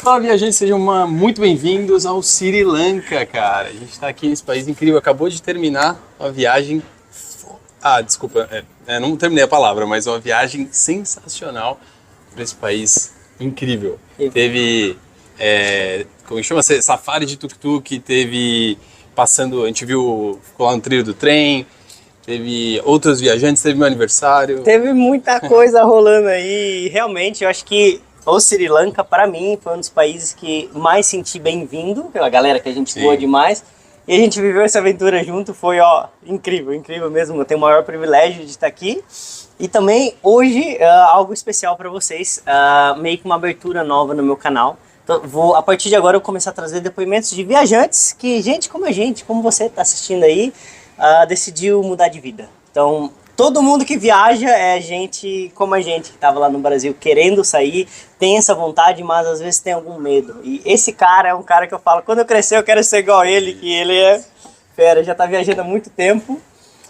Fala, viajantes, sejam muito bem-vindos ao Sri Lanka, cara. A gente está aqui nesse país incrível. Acabou de terminar uma viagem... desculpa, não terminei a palavra, mas uma viagem sensacional para esse país incrível. Teve, como chama? Safari de tuk-tuk, teve passando, a gente viu, ficou lá no trilho do trem, teve outros viajantes, teve meu aniversário. Teve muita coisa rolando aí, e realmente eu acho que o Sri Lanka, para mim, foi um dos países que mais senti bem-vindo, pela galera que a gente voa demais. E a gente viveu essa aventura junto, foi incrível, incrível mesmo. Eu tenho o maior privilégio de estar aqui. E também, hoje, algo especial para vocês, meio que uma abertura nova no meu canal. Então, a partir de agora, eu começar a trazer depoimentos de viajantes que, gente como a gente, como você está assistindo aí, decidiu mudar de vida. Então, todo mundo que viaja é gente como a gente, que estava lá no Brasil querendo sair, tem essa vontade, mas às vezes tem algum medo. E esse cara é um cara que eu falo, quando eu crescer eu quero ser igual a ele, que ele é fera, já está viajando há muito tempo.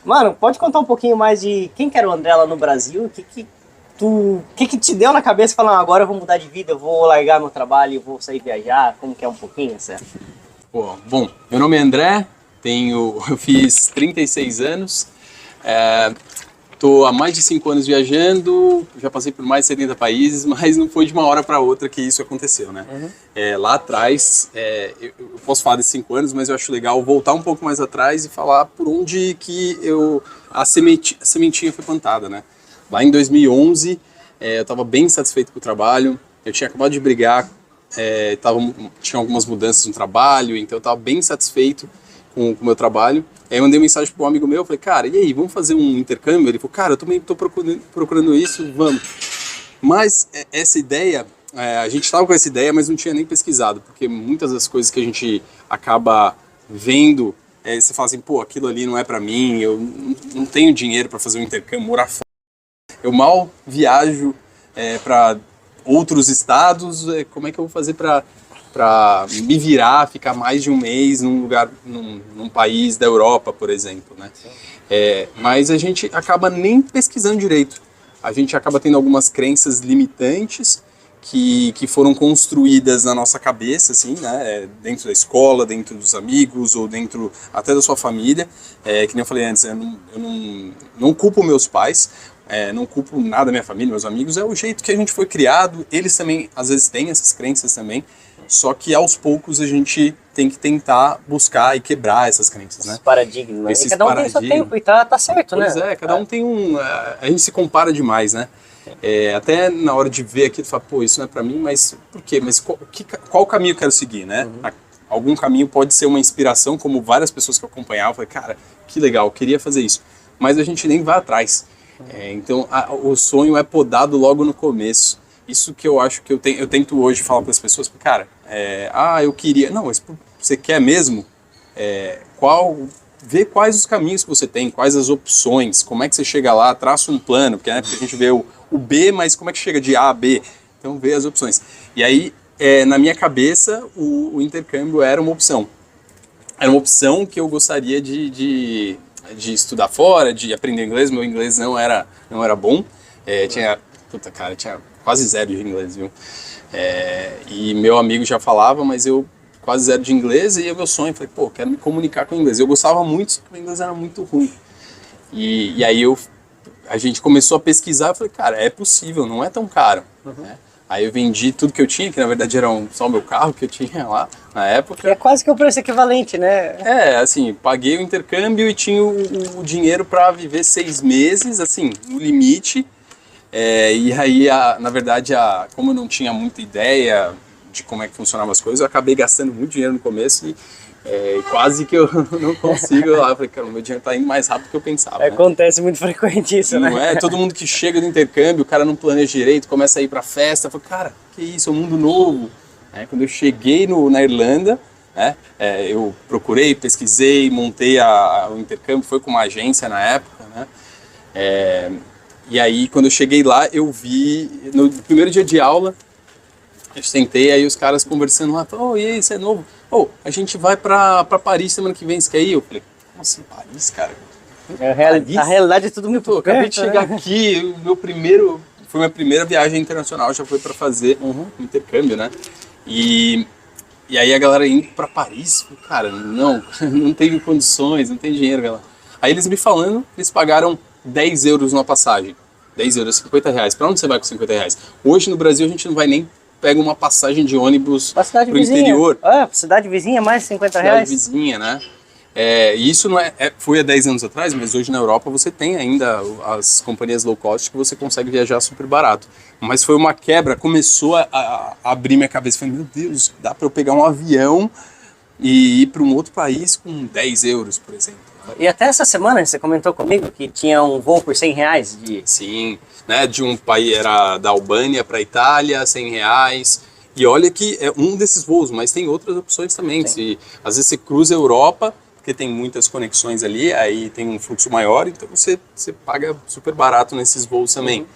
Mano, pode contar um pouquinho mais de quem que era o André lá no Brasil? O que te deu na cabeça falando, agora eu vou mudar de vida, eu vou largar meu trabalho, eu vou sair viajar? Como que é um pouquinho, certo? Bom, meu nome é André, eu fiz 36 anos, estou há mais de 5 anos viajando, já passei por mais de 70 países, mas não foi de uma hora para outra que isso aconteceu, né? Lá atrás, eu posso falar desses 5 anos, mas eu acho legal voltar um pouco mais atrás e falar por onde que a sementinha foi plantada, né? Lá em 2011, eu estava bem satisfeito com o trabalho, eu tinha acabado de brigar, tinha algumas mudanças no trabalho, então eu estava bem satisfeito com o meu trabalho. Aí eu mandei uma mensagem para um amigo meu, falei, cara, e aí, vamos fazer um intercâmbio? Ele falou, cara, eu também estou procurando isso, vamos. Mas essa ideia, a gente estava com essa ideia, mas não tinha nem pesquisado, porque muitas das coisas que a gente acaba vendo, você fala assim, pô, aquilo ali não é para mim, eu não tenho dinheiro para fazer um intercâmbio, morar fora. Eu mal viajo para outros estados, como é que eu vou fazer para me virar, ficar mais de um mês num lugar, num país da Europa, por exemplo, né? Mas a gente acaba nem pesquisando direito. A gente acaba tendo algumas crenças limitantes que foram construídas na nossa cabeça, assim, né? Dentro da escola, dentro dos amigos ou dentro até da sua família. Que nem eu falei antes, eu não culpo meus pais, não culpo nada da minha família, meus amigos, é o jeito que a gente foi criado. Eles também, às vezes, têm essas crenças também. Só que aos poucos a gente tem que tentar buscar e quebrar essas crenças, né? Esses paradigmas, né? Esses E cada um tem seu tempo e tá certo, né? Pois cada um tem a gente se compara demais, né? Até na hora de ver aquilo, tu fala, pô, isso não é pra mim, mas por quê? Mas qual caminho eu quero seguir, né? Algum caminho pode ser uma inspiração, como várias pessoas que eu acompanhava, eu falei, cara, que legal, eu queria fazer isso. Mas a gente nem vai atrás. Então, o sonho é podado logo no começo. Isso que eu acho que eu tento hoje falar para as pessoas, cara, eu queria... Não, mas você quer mesmo? Vê quais os caminhos que você tem, quais as opções, como é que você chega lá, traça um plano, porque a gente vê o B, mas como é que chega de A a B? Então, vê as opções. E aí, na minha cabeça, o intercâmbio era uma opção. Era uma opção que eu gostaria de estudar fora, de aprender inglês. Meu inglês não era bom. Tinha quase zero de inglês, viu? E meu amigo já falava, mas eu quase zero de inglês, e o meu sonho, falei, pô, quero me comunicar com o inglês. Eu gostava muito, só que o inglês era muito ruim. E aí a gente começou a pesquisar, eu falei, cara, é possível, não é tão caro. Né? Aí eu vendi tudo que eu tinha, que na verdade era só o meu carro que eu tinha lá na época. É quase que o preço equivalente, né? Assim, paguei o intercâmbio e tinha o dinheiro para viver 6 meses, assim, no limite. E aí, na verdade, como eu não tinha muita ideia de como é que funcionavam as coisas, eu acabei gastando muito dinheiro no começo e quase que eu não consigo. Eu falei, cara, o meu dinheiro está indo mais rápido do que eu pensava. Né? Acontece muito frequente isso, não né? Todo mundo que chega do intercâmbio, o cara não planeja direito, começa a ir pra festa, eu falo, cara, que isso, é um mundo novo. Quando eu cheguei na Irlanda, eu procurei, pesquisei, montei o intercâmbio, foi com uma agência na época, né? E aí, quando eu cheguei lá, eu vi, no primeiro dia de aula, eu sentei, aí os caras conversando lá, falaram, e aí, você é novo? A gente vai pra Paris semana que vem, você quer ir? Eu falei, como assim, Paris, cara? A realidade é tudo muito perto. Acabei de chegar aqui, foi minha primeira viagem internacional, já foi pra fazer um intercâmbio, né? E aí a galera indo para Paris, cara, não tem condições, não tem dinheiro, galera. Aí eles me falando, eles pagaram 10 euros numa passagem. 10 euros, 50 reais. Pra onde você vai com 50 reais? Hoje no Brasil a gente não vai nem pegar uma passagem de ônibus pro interior. Cidade vizinha, mais 50 Cidade reais. vizinha, né? E isso não foi há 10 anos atrás, mas hoje na Europa você tem ainda as companhias low cost que você consegue viajar super barato. Mas foi uma quebra, começou a abrir minha cabeça. Falei, meu Deus, dá para eu pegar um avião e ir para um outro país com 10 euros, por exemplo. E até essa semana você comentou comigo que tinha um voo por 100 reais. Sim, né? De um país, era da Albânia para a Itália, 100 reais. E olha que é um desses voos, mas tem outras opções também. Às vezes você cruza a Europa, porque tem muitas conexões ali, aí tem um fluxo maior, então você paga super barato nesses voos também.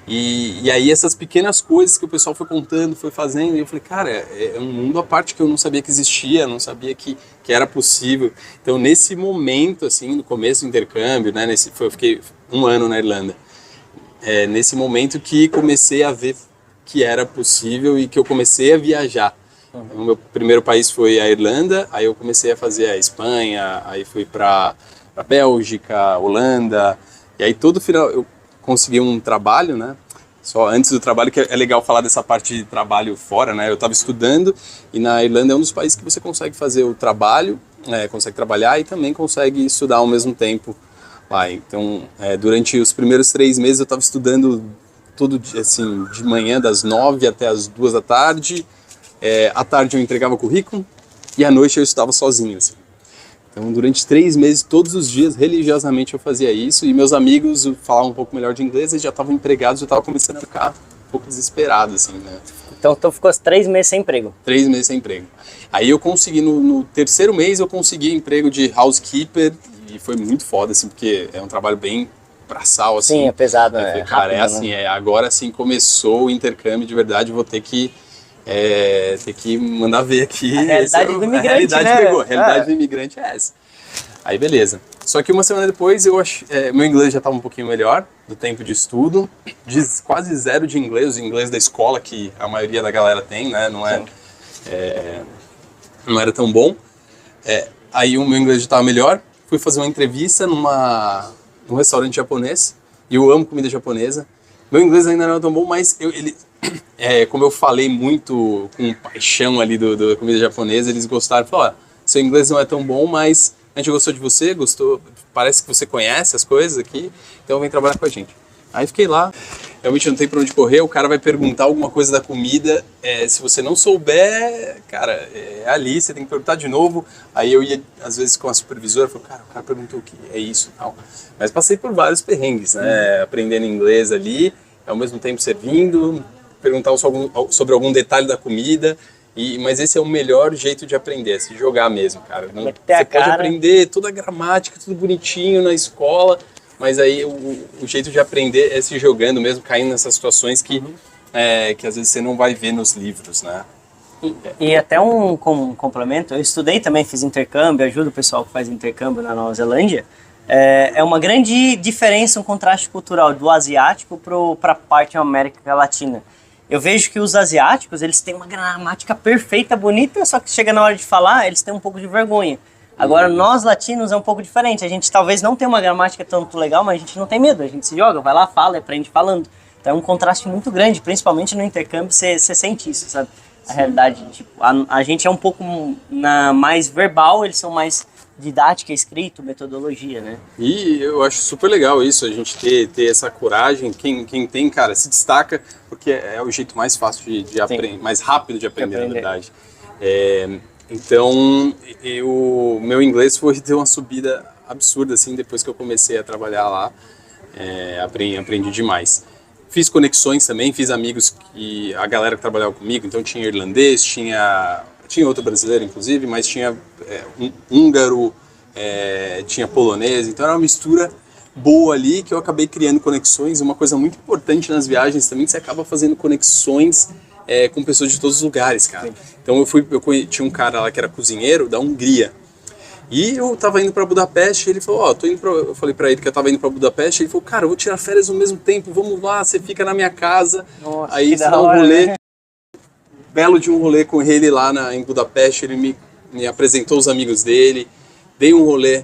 E aí essas pequenas coisas que o pessoal foi contando, foi fazendo, e eu falei, cara, é um mundo à parte que eu não sabia que existia, não sabia que era possível. Então nesse momento, assim, no começo do intercâmbio, né, eu fiquei 1 ano na Irlanda, nesse momento que comecei a ver que era possível e que eu comecei a viajar. O meu primeiro país foi a Irlanda, aí eu comecei a fazer a Espanha, aí fui para a Bélgica, Holanda, e aí todo final eu consegui um trabalho, né? Só antes do trabalho, que é legal falar dessa parte de trabalho fora, né? Eu estava estudando e na Irlanda é um dos países que você consegue fazer o trabalho, consegue trabalhar e também consegue estudar ao mesmo tempo lá. Então, durante os primeiros 3 meses eu estava estudando todo dia, assim, de manhã das 9 até as 2 da tarde. À tarde eu entregava currículo e à noite eu estudava sozinho, assim. Então, durante 3 meses, todos os dias, religiosamente eu fazia isso, e meus amigos falavam um pouco melhor de inglês, eles já estavam empregados, eu estava começando a ficar um pouco desesperado, assim, né? Então ficou 3 meses sem emprego? 3 meses sem emprego. Aí eu consegui, no terceiro mês, eu consegui emprego de housekeeper, e foi muito foda, assim, porque é um trabalho bem braçal, assim. Sim, é pesado, falei, cara, rápido, assim, agora sim começou o intercâmbio de verdade, vou ter que mandar ver aqui. A realidade do imigrante, a realidade né? pegou. A realidade do imigrante é essa. Aí beleza. Só que 1 semana depois meu inglês já estava um pouquinho melhor, do tempo de estudo, quase 0 de inglês, o inglês da escola que a maioria da galera tem, né? Não era tão bom. Aí o meu inglês já estava melhor, fui fazer uma entrevista num restaurante japonês, e eu amo comida japonesa. Meu inglês ainda não era tão bom, mas como eu falei muito com paixão ali da comida japonesa, eles gostaram. Falaram, seu inglês não é tão bom, mas a gente gostou de você, parece que você conhece as coisas aqui, então vem trabalhar com a gente. Aí fiquei lá, realmente não tem pra onde correr, o cara vai perguntar alguma coisa da comida, se você não souber, cara, ali, você tem que perguntar de novo. Aí eu ia, às vezes, com a supervisora, falei, cara, o cara perguntou o que é isso e tal. Mas passei por vários perrengues, né, aprendendo inglês ali, ao mesmo tempo servindo, perguntar sobre algum detalhe da comida. Mas esse é o melhor jeito de aprender, se jogar mesmo, cara. Você pode aprender toda a gramática, tudo bonitinho na escola, mas aí o jeito de aprender é se jogando mesmo, caindo nessas situações que às vezes você não vai ver nos livros, né? E até um complemento, eu estudei também, fiz intercâmbio, ajudo o pessoal que faz intercâmbio na Nova Zelândia. É uma grande diferença, um contraste cultural do asiático para a parte da América Latina. Eu vejo que os asiáticos, eles têm uma gramática perfeita, bonita, só que chega na hora de falar, eles têm um pouco de vergonha. Agora, nós latinos é um pouco diferente. A gente talvez não tenha uma gramática tanto legal, mas a gente não tem medo. A gente se joga, vai lá, fala e aprende falando. Então é um contraste muito grande, principalmente no intercâmbio, você sente isso, sabe? A realidade, tipo, a gente é um pouco mais verbal, eles são mais didática, escrito, metodologia, né? E eu acho super legal isso, a gente ter essa coragem. Quem tem, cara, se destaca, porque é o jeito mais fácil de aprender, mais rápido de aprender, na verdade. Então, meu inglês foi ter uma subida absurda, assim, depois que eu comecei a trabalhar lá. Aprendi demais. Fiz conexões também, fiz amigos, a galera que trabalhava comigo, então tinha irlandês, tinha outro brasileiro, inclusive, mas tinha um húngaro, tinha polonês, então era uma mistura boa ali, que eu acabei criando conexões. Uma coisa muito importante nas viagens também, que você acaba fazendo conexões com pessoas de todos os lugares, cara. Então eu tinha um cara lá que era cozinheiro da Hungria, e eu tava indo para Budapeste, ele falou, eu falei para ele que eu tava indo para Budapeste, ele falou, cara, eu vou tirar férias ao mesmo tempo, vamos lá, você fica na minha casa. Nossa, aí dá um rolê, né? belo de um rolê com ele lá em Budapeste, ele me apresentou os amigos dele, dei um rolê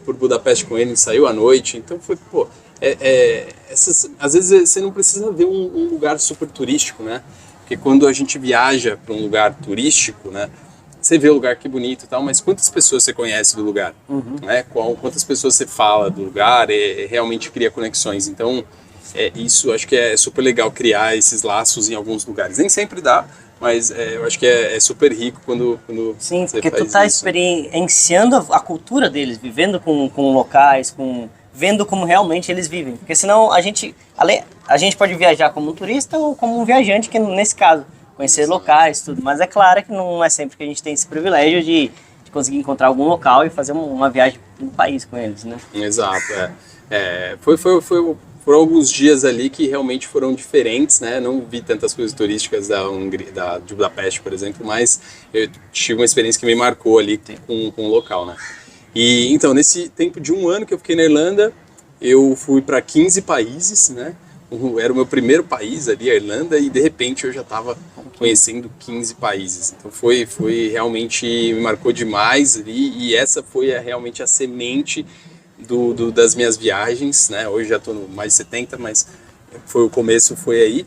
por Budapeste com ele, saiu à noite, então foi, pô, às vezes você não precisa ver um lugar super turístico, né? Porque quando a gente viaja para um lugar turístico, né? Você vê o lugar que bonito e tal, mas quantas pessoas você conhece do lugar? Né? Quantas pessoas você fala do lugar e realmente cria conexões. Então, isso acho que é super legal criar esses laços em alguns lugares. Nem sempre dá, mas eu acho que é super rico quando Sim, você porque faz tu tá isso. experienciando a cultura deles, vivendo com locais, vendo como realmente eles vivem. Porque senão a gente pode viajar como um turista ou como um viajante, que nesse caso, conhecer locais, tudo. Mas é claro que não é sempre que a gente tem esse privilégio de conseguir encontrar algum local e fazer uma viagem no país com eles, né? Exato, foram alguns dias ali que realmente foram diferentes, né? Não vi tantas coisas turísticas de Budapeste, por exemplo, mas eu tive uma experiência que me marcou ali com o local, né? E então, nesse tempo de 1 ano que eu fiquei na Irlanda, eu fui para 15 países, né? Era o meu primeiro país ali, a Irlanda, e de repente eu já estava conhecendo 15 países. Então foi realmente, me marcou demais ali, e essa foi realmente a semente das minhas viagens, né? Hoje já estou no mais de 70, mas o começo foi aí.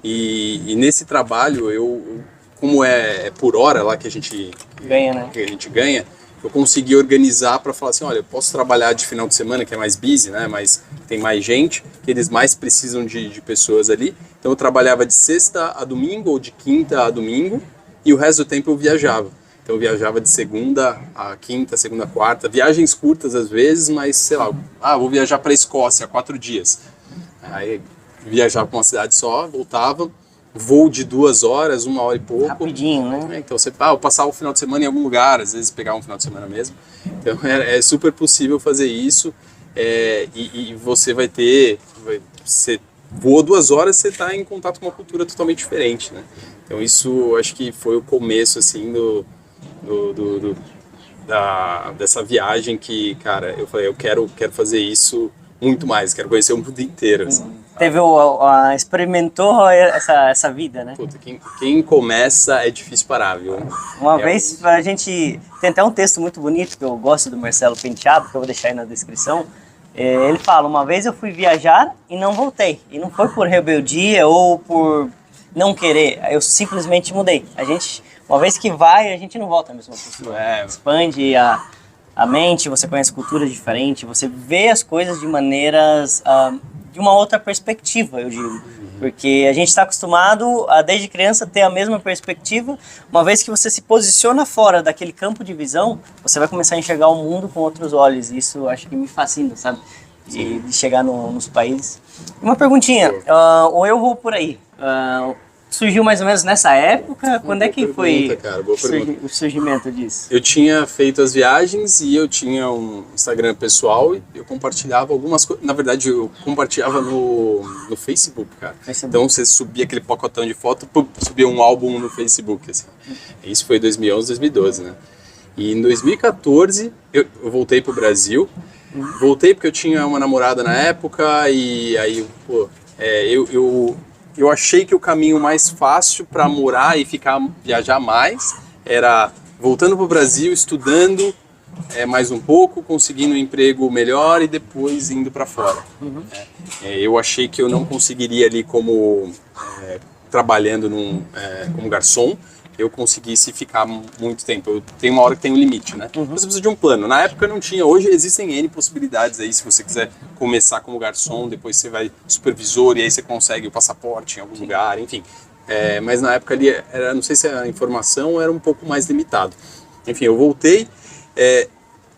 E nesse trabalho, como é por hora lá que a gente ganha, né? Eu consegui organizar para falar assim, olha, eu posso trabalhar de final de semana, que é mais busy, né? Mas tem mais gente, que eles mais precisam de pessoas ali. Então eu trabalhava de sexta a domingo ou de quinta a domingo, e o resto do tempo eu viajava. Então eu viajava de segunda a quinta, segunda a quarta, viagens curtas às vezes, mas sei lá, vou viajar para a Escócia 4 dias. Aí viajava para uma cidade só, voltava, voo de 2 horas, 1 hora e pouco. Rapidinho, né? Então eu passava o final de semana em algum lugar, às vezes pegava um final de semana mesmo. Então é super possível fazer isso, e você vai ter, você voa 2 horas, você está em contato com uma cultura totalmente diferente, né? Então isso acho que foi o começo assim dessa viagem que, cara, eu falei, eu quero fazer isso muito mais, quero conhecer o mundo inteiro. Assim. Experimentou essa vida, né? Puta, quem começa é difícil parar, viu? Uma vez a gente tem até um texto muito bonito que eu gosto do Marcelo Penteado, que eu vou deixar aí na descrição. Ele fala: uma vez eu fui viajar e não voltei. E não foi por rebeldia ou por não querer, eu simplesmente mudei. Uma vez que vai, a gente não volta à mesma pessoa. Expande a mente, você conhece culturas diferentes, você vê as coisas de maneiras, de uma outra perspectiva, eu digo. Porque a gente está acostumado a, desde criança, ter a mesma perspectiva. Uma vez que você se posiciona fora daquele campo de visão, você vai começar a enxergar o mundo com outros olhos. Isso eu acho que me fascina, sabe? De chegar nos países. Uma perguntinha, ou eu vou por aí. Surgiu mais ou menos nessa época? Quando é que foi o surgimento disso? Eu tinha feito as viagens e eu tinha um Instagram pessoal e eu compartilhava algumas coisas. Na verdade, eu compartilhava no Facebook, cara. Então você subia aquele pacotão de foto, subia um álbum no Facebook. Assim. Isso foi em 2011, 2012, né? E em 2014 eu voltei pro Brasil. Voltei porque eu tinha uma namorada na época e aí, eu achei que o caminho mais fácil para morar e viajar mais era voltando para o Brasil, estudando mais um pouco, conseguindo um emprego melhor e depois indo para fora. Eu achei que eu não conseguiria ali como trabalhando como garçom, eu conseguisse ficar muito tempo. Tem uma hora que tem um limite, né? Você precisa de um plano. Na época não tinha. Hoje existem N possibilidades aí. Se você quiser começar como garçom, depois você vai supervisor e aí você consegue o passaporte em algum lugar, enfim. Mas na época ali, não sei se a informação era um pouco mais limitado. Enfim, eu voltei,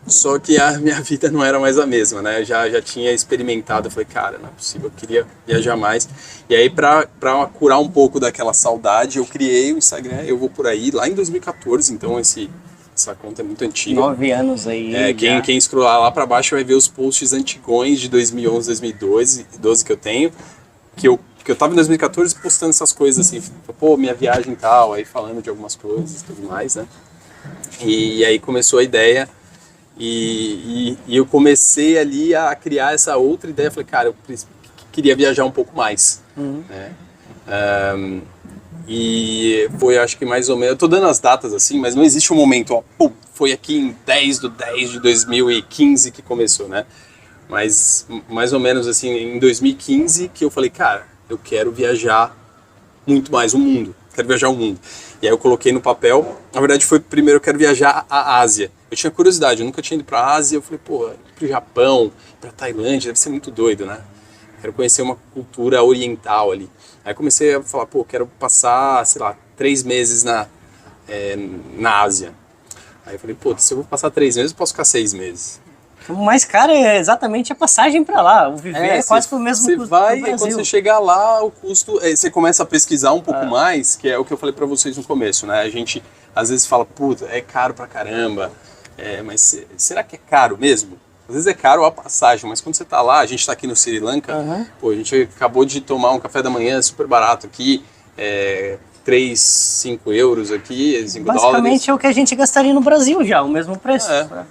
só que a minha vida não era mais a mesma, né? Eu já tinha experimentado, eu falei, cara, não é possível, eu queria viajar mais. E aí, pra curar um pouco daquela saudade, eu criei o Instagram, eu vou por aí, lá em 2014, então essa conta é muito antiga. 9 anos aí. Quem scrollar lá pra baixo vai ver os posts antigões de 2011, 2012 que eu tenho, que eu tava em 2014 postando essas coisas assim, pô, minha viagem e tal, aí falando de algumas coisas e tudo mais, né? E aí começou a ideia. E eu comecei ali a criar essa outra ideia. Falei, cara, eu queria viajar um pouco mais. Né? E foi, acho que mais ou menos, eu tô dando as datas assim, mas não existe um momento, ó, pum, foi aqui em 10/10/2015 que começou, né? Mas mais ou menos assim, em 2015 que eu falei, cara, eu quero viajar muito mais o mundo, quero viajar o mundo. E aí eu coloquei no papel, na verdade foi primeiro eu quero viajar a Ásia. Eu tinha curiosidade, eu nunca tinha ido pra Ásia, eu falei, pô, ir pro Japão, pra Tailândia, deve ser muito doido, né? Quero conhecer uma cultura oriental ali. Aí comecei a falar, pô, quero passar, sei lá, 3 meses na Ásia. Aí eu falei, pô, se eu vou passar 3 meses, eu posso ficar 6 meses. O mais caro é exatamente a passagem para lá. O viver é quase o mesmo custo do Brasil. Quando você chegar lá, o custo... você começa a pesquisar um pouco mais, que é o que eu falei para vocês no começo, né? A gente, às vezes, fala, puta, é caro pra caramba. Mas será que é caro mesmo? Às vezes é caro a passagem, mas quando você tá lá, a gente tá aqui no Sri Lanka, pô, a gente acabou de tomar um café da manhã super barato aqui, 3, 5 euros aqui, 5 dólares. Basicamente é o que a gente gastaria no Brasil já, o mesmo preço.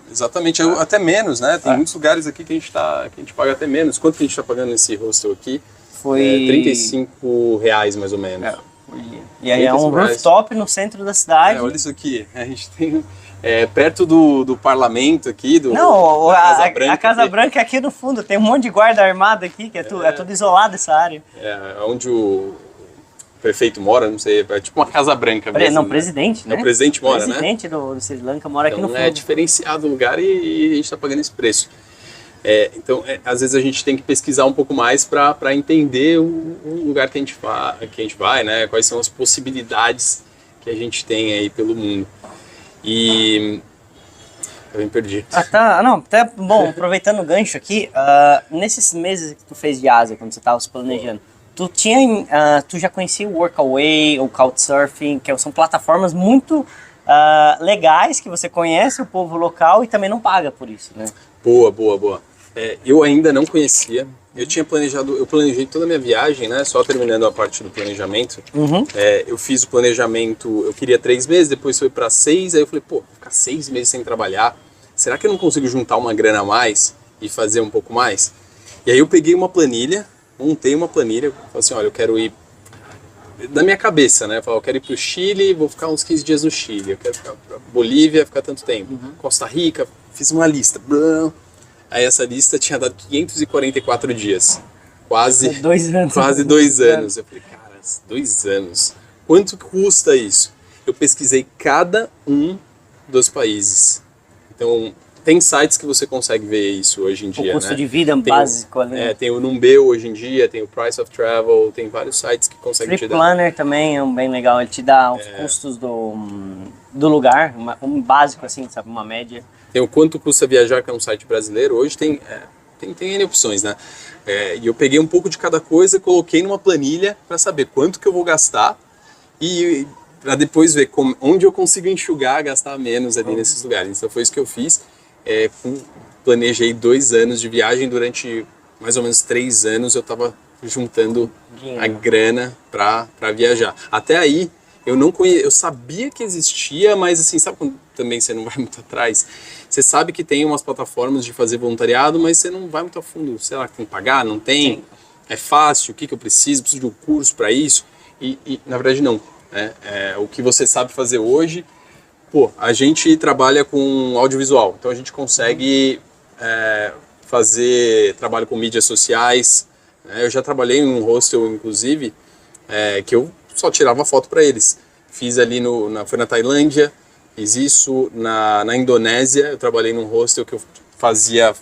Exatamente, até menos, né? Tem muitos lugares aqui que a gente paga até menos. Quanto que a gente tá pagando nesse hostel aqui? Foi R$35 mais ou menos. E aí é um rooftop no centro da cidade. Olha isso aqui, a gente tem... perto do parlamento aqui, Não, a Casa Branca é aqui no fundo, tem um monte de guarda armada aqui, que é tudo isolado essa área. Onde o prefeito mora, não sei, é tipo uma Casa Branca mesmo. Não, presidente, né? O presidente mora, né? O presidente do Sri Lanka mora aqui no fundo. É diferenciado o lugar e a gente está pagando esse preço. Então, às vezes a gente tem que pesquisar um pouco mais para entender o lugar que a gente vai, né? Quais são as possibilidades que a gente tem aí pelo mundo. E eu me perdi. Bom, aproveitando o gancho aqui, nesses meses que tu fez de Ásia, quando você estava se planejando, tu já conhecia o Workaway ou Couchsurfing, que são plataformas muito legais que você conhece o povo local e também não paga por isso, né? Boa. Eu ainda não conhecia. Eu planejei toda a minha viagem, né? Só terminando a parte do planejamento. Eu fiz o planejamento, eu queria 3 meses, depois foi para 6, aí eu falei, pô, vou ficar 6 meses sem trabalhar, será que eu não consigo juntar uma grana a mais e fazer um pouco mais? E aí eu peguei uma planilha, montei uma planilha, falei assim, olha, eu quero ir, da minha cabeça, né? Eu falei, eu quero ir pro Chile, vou ficar uns 15 dias no Chile, eu quero ficar pra Bolívia, ficar tanto tempo, Costa Rica, fiz uma lista, Aí essa lista tinha dado 544 dias. Quase 2 anos. Quase 2 anos. Eu falei, cara, 2 anos. Quanto custa isso? Eu pesquisei cada um dos países. Então, tem sites que você consegue ver isso hoje em dia, o custo de vida básico, né? Tem o Numbeo hoje em dia, tem o Price of Travel, tem vários sites que conseguem te dar. Planner também é bem legal, ele te dá os custos do lugar, um básico assim, sabe, uma média. Tem o Quanto Custa Viajar, que é um site brasileiro. Hoje tem N opções, né? E eu peguei um pouco de cada coisa, coloquei numa planilha para saber quanto que eu vou gastar e para depois ver onde eu consigo enxugar, gastar menos ali nesses lugares. Então foi isso que eu fiz. Planejei 2 anos de viagem, durante mais ou menos 3 anos eu estava juntando a grana para viajar. Até aí, eu sabia que existia, mas assim, sabe quando também você não vai muito atrás? Você sabe que tem umas plataformas de fazer voluntariado, mas você não vai muito a fundo. Sei lá, tem que pagar, não tem? Sim. É fácil? O que eu preciso? Preciso de um curso para isso? E na verdade não. O que você sabe fazer hoje, a gente trabalha com audiovisual, então a gente consegue fazer trabalho com mídias sociais. Eu já trabalhei em um hostel, inclusive, que eu só tirava foto para eles. Fiz ali foi na Tailândia, fiz isso na Indonésia. Eu trabalhei num hostel que eu fazia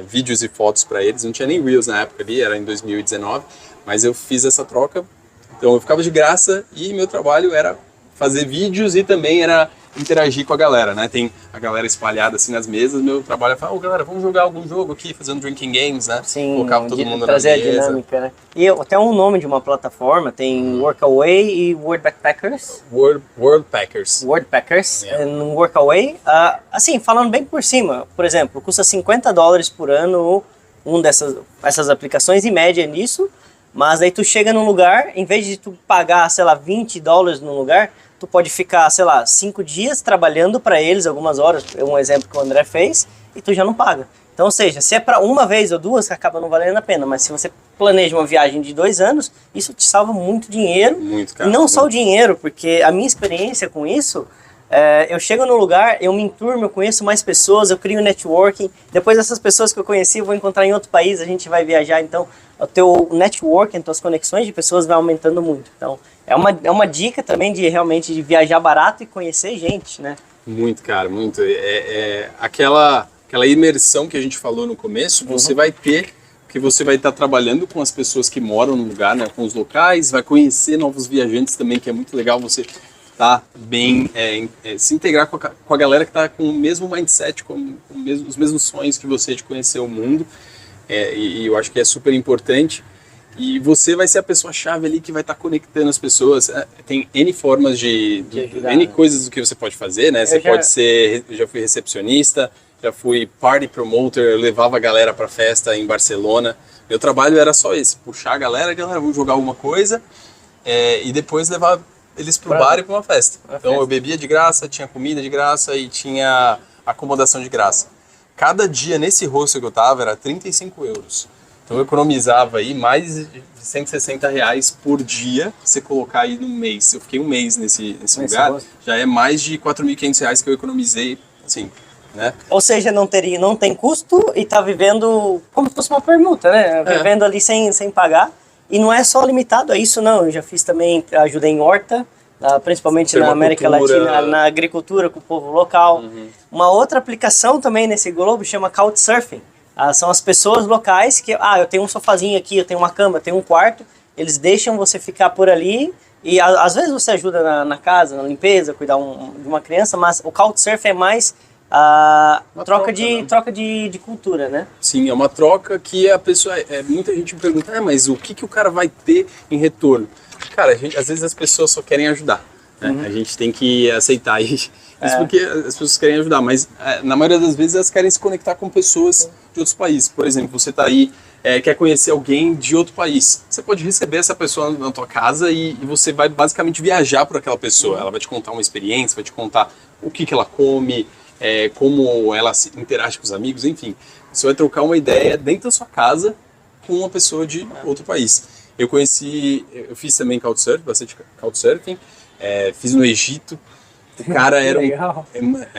vídeos e fotos para eles. Não tinha nem Reels na época ali, era em 2019, mas eu fiz essa troca. Então eu ficava de graça e meu trabalho era fazer vídeos e também era interagir com a galera, né? Tem a galera espalhada assim nas mesas, meu trabalho é falar, galera, vamos jogar algum jogo aqui, fazendo drinking games, né? Sim, colocava todo mundo trazer na mesa. A dinâmica, né? E até um nome de uma plataforma, tem Workaway e World Backpackers. World Packers. No Workaway, assim, falando bem por cima, por exemplo, custa $50 por ano essas aplicações, em média nisso, mas aí tu chega num lugar, em vez de tu pagar, sei lá, $20 num lugar, tu pode ficar, sei lá, 5 dias trabalhando para eles, algumas horas, um exemplo que o André fez, e tu já não paga. Então, ou seja, se é para uma vez ou duas, acaba não valendo a pena. Mas se você planeja uma viagem de 2 anos, isso te salva muito dinheiro. Muito, cara. E não só o dinheiro, porque a minha experiência com isso, eu chego no lugar, eu me enturmo, eu conheço mais pessoas, eu crio networking. Depois dessas pessoas que eu conheci, eu vou encontrar em outro país, a gente vai viajar. Então, o teu networking, as tuas conexões de pessoas vai aumentando muito. Então, é uma dica também de realmente de viajar barato e conhecer gente, né? Muito, cara, muito. Aquela imersão que a gente falou no começo, você vai ter, porque você vai estar trabalhando com as pessoas que moram no lugar, né, com os locais, vai conhecer novos viajantes também, que é muito legal você tá bem, se integrar com a galera que está com o mesmo mindset, com os mesmos sonhos que você de conhecer o mundo, e eu acho que é super importante. E você vai ser a pessoa-chave ali que vai estar conectando as pessoas. Tem N formas de ajudar, N coisas do que você pode fazer, né? Você pode ser, eu já fui recepcionista, já fui party promoter, eu levava a galera para festa em Barcelona. Meu trabalho era só esse, puxar a galera, vamos jogar alguma coisa, e depois levar eles pro bar e para uma festa. Então eu bebia de graça, tinha comida de graça e tinha acomodação de graça. Cada dia nesse hostel que eu tava era 35 euros. Então eu economizava aí mais de 160 reais por dia, você colocar aí no mês. Eu fiquei um mês nesse lugar, já é mais de 4.500 reais que eu economizei, assim, né? Ou seja, não tem custo e tá vivendo como se fosse uma permuta, né? Vivendo ali sem pagar. E não é só limitado a isso, não. Eu já fiz também, ajudei em horta, principalmente na América Latina, na agricultura com o povo local. Uma outra aplicação também nesse globo chama Couchsurfing. São as pessoas locais que, eu tenho um sofazinho aqui, eu tenho uma cama, eu tenho um quarto, eles deixam você ficar por ali e às vezes você ajuda na casa, na limpeza, cuidar de uma criança, mas o Couchsurfing é mais troca de cultura, né? Sim, é uma troca que a pessoa, muita gente me pergunta, mas o que o cara vai ter em retorno? Cara, às vezes as pessoas só querem ajudar, né? A gente tem que aceitar isso. Isso porque as pessoas querem ajudar, mas na maioria das vezes elas querem se conectar com pessoas de outros países. Por exemplo, você está aí, quer conhecer alguém de outro país. Você pode receber essa pessoa na tua casa e você vai basicamente viajar por aquela pessoa. Ela vai te contar uma experiência, vai te contar o que ela come, como ela interage com os amigos, enfim. Você vai trocar uma ideia dentro da sua casa com uma pessoa de outro país. Eu fiz também Couchsurfing, bastante Couchsurfing, fiz no Egito. O cara era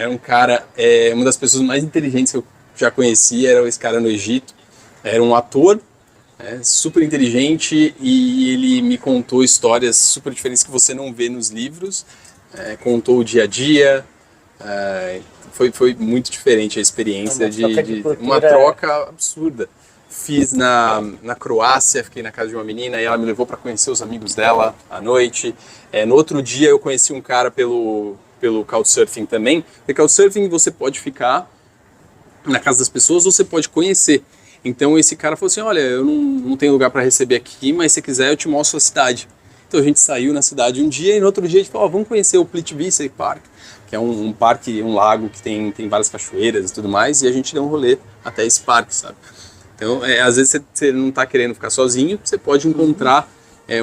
um cara, uma das pessoas mais inteligentes que eu já conheci, era esse cara no Egito. Era um ator, super inteligente, e ele me contou histórias super diferentes que você não vê nos livros. Contou o dia a dia. Foi muito diferente a experiência uma troca absurda. Fiz na Croácia, fiquei na casa de uma menina e ela me levou para conhecer os amigos dela à noite. No outro dia eu conheci um cara pelo Couchsurfing também. Porque Couchsurfing você pode ficar na casa das pessoas ou você pode conhecer. Então esse cara falou assim, olha, eu não tenho lugar para receber aqui, mas se quiser eu te mostro a cidade. Então a gente saiu na cidade um dia e no outro dia a gente falou, vamos conhecer o Plitvice Park, que é um parque, um lago que tem várias cachoeiras e tudo mais, e a gente deu um rolê até esse parque, sabe? Então, às vezes você não está querendo ficar sozinho, você pode encontrar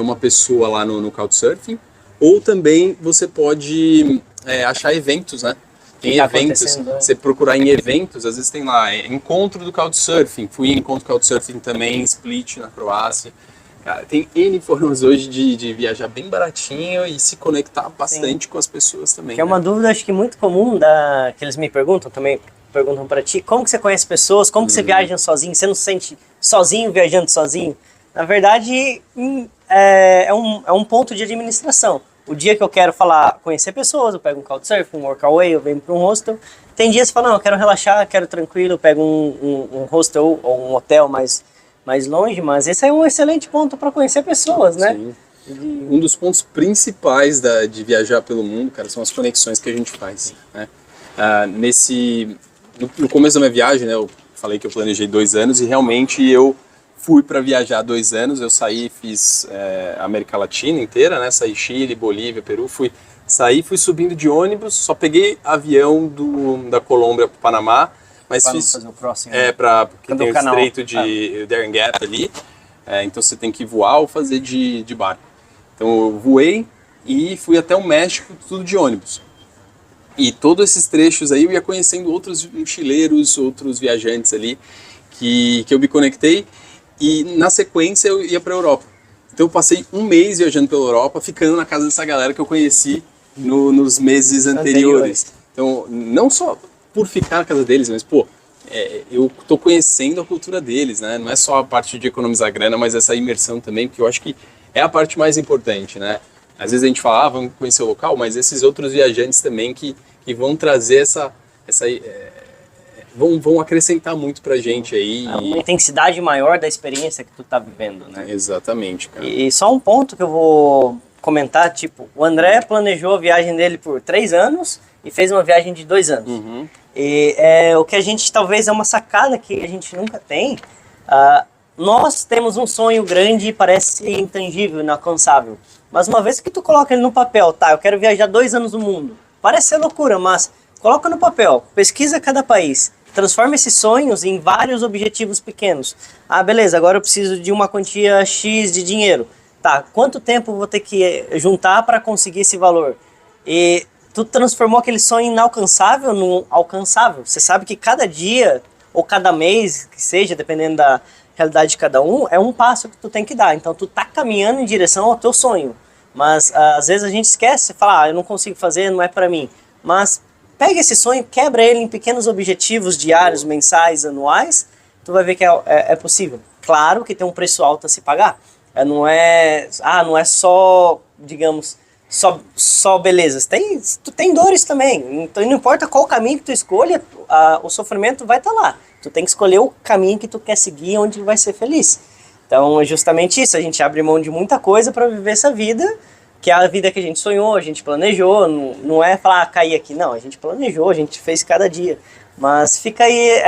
uma pessoa lá no Couchsurfing, ou também você pode achar eventos, né? Tem eventos, você procurar em eventos, às vezes tem lá, encontro do Couchsurfing, fui em encontro do Couchsurfing também, em Split, na Croácia. Cara, tem N formas hoje de viajar bem baratinho e se conectar bastante com as pessoas também. Que é uma dúvida, acho que muito comum, que eles me perguntam também, perguntam para ti, como que você conhece pessoas, como que você viaja sozinho, você não se sente sozinho viajando sozinho? Na verdade, é um ponto de administração. O dia que eu quero conhecer pessoas, eu pego um Couchsurfing, um Workaway, eu venho para um hostel. Tem dias que você fala, não, eu quero relaxar, quero tranquilo, eu pego um hostel ou um hotel mais longe, mas esse é um excelente ponto para conhecer pessoas, né? Sim. Um dos pontos principais de viajar pelo mundo, cara, são as conexões que a gente faz, né? No começo da minha viagem, né, eu falei que eu planejei 2 anos e realmente eu fui para viajar 2 anos. Eu saí, fiz a América Latina inteira, né? Saí Chile, Bolívia, Peru, fui subindo de ônibus, só peguei avião da Colômbia para o Panamá, mas fiz fazer o próximo, porque tem o estreito de Darien Gap ali, então você tem que voar ou fazer de barco. Então eu voei e fui até o México, tudo de ônibus. E todos esses trechos aí eu ia conhecendo outros mochileiros, outros viajantes ali, que eu me conectei, e na sequência eu ia para a Europa. Então eu passei um mês viajando pela Europa, ficando na casa dessa galera que eu conheci nos meses anteriores. Então, não só por ficar na casa deles, mas, pô, eu tô conhecendo a cultura deles, né? Não é só a parte de economizar grana, mas essa imersão também, porque eu acho que é a parte mais importante, né? Às vezes a gente fala, vamos conhecer o local, mas esses outros viajantes também que vão trazer vão acrescentar muito pra gente aí. Uma intensidade maior da experiência que tu tá vivendo, né? Exatamente, cara. E só um ponto que eu vou comentar, tipo, o André planejou a viagem dele por 3 anos e fez uma viagem de 2 anos. Uhum. E o que a gente talvez é uma sacada que a gente nunca tem. Nós temos um sonho grande e parece intangível, inalcançável. Mas uma vez que tu coloca ele no papel, tá, eu quero viajar 2 anos no mundo. Parece ser loucura, mas coloca no papel, pesquisa cada país, transforma esses sonhos em vários objetivos pequenos. Ah, beleza, agora eu preciso de uma quantia X de dinheiro. Tá, quanto tempo vou ter que juntar para conseguir esse valor? E tu transformou aquele sonho inalcançável num alcançável. Você sabe que cada dia, ou cada mês, que seja, dependendo da realidade de cada um, é um passo que tu tem que dar. Então tu tá caminhando em direção ao teu sonho. Mas às vezes a gente esquece, fala, eu não consigo fazer, não é para mim. Mas pega esse sonho, quebra ele em pequenos objetivos diários, mensais, anuais, tu vai ver que é possível. Claro que tem um preço alto a se pagar. Não é só, digamos, só belezas. Tu tem dores também. Então não importa qual caminho que tu escolha, o sofrimento vai estar lá. Tu tem que escolher o caminho que tu quer seguir, onde vai ser feliz. Então é justamente isso, a gente abre mão de muita coisa para viver essa vida, que é a vida que a gente sonhou, a gente planejou, não é falar, cair aqui, não, a gente planejou, a gente fez cada dia. Mas fica aí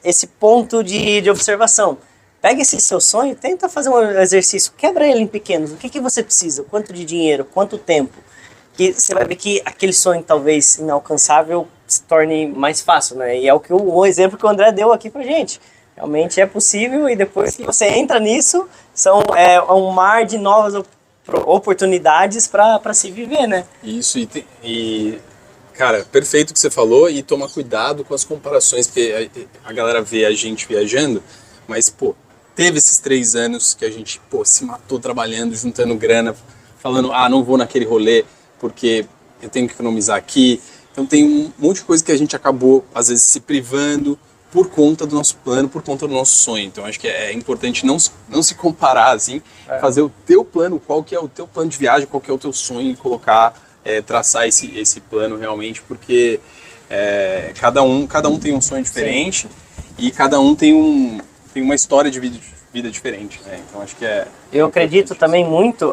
esse ponto de observação. Pega esse seu sonho, tenta fazer um exercício, quebra ele em pequenos. O que você precisa? Quanto de dinheiro? Quanto tempo? Que você vai ver que aquele sonho talvez inalcançável se torne mais fácil, né? E é o exemplo que o André deu aqui pra gente. Realmente é possível e depois que você entra nisso, um mar de novas oportunidades para se viver, né? Isso, cara, perfeito o que você falou, e toma cuidado com as comparações, porque a galera vê a gente viajando, mas, pô, teve esses 3 anos que a gente, pô, se matou trabalhando, juntando grana, falando, não vou naquele rolê porque eu tenho que economizar aqui. Então tem um monte de coisa que a gente acabou, às vezes, se privando por conta do nosso plano, por conta do nosso sonho. Então acho que é importante não se comparar, assim, fazer o teu plano, qual que é o teu plano de viagem, qual que é o teu sonho, e colocar, traçar esse plano realmente, porque cada um tem um sonho diferente. Sim. E cada um tem uma história de vida diferente, né? Então acho que eu acredito também muito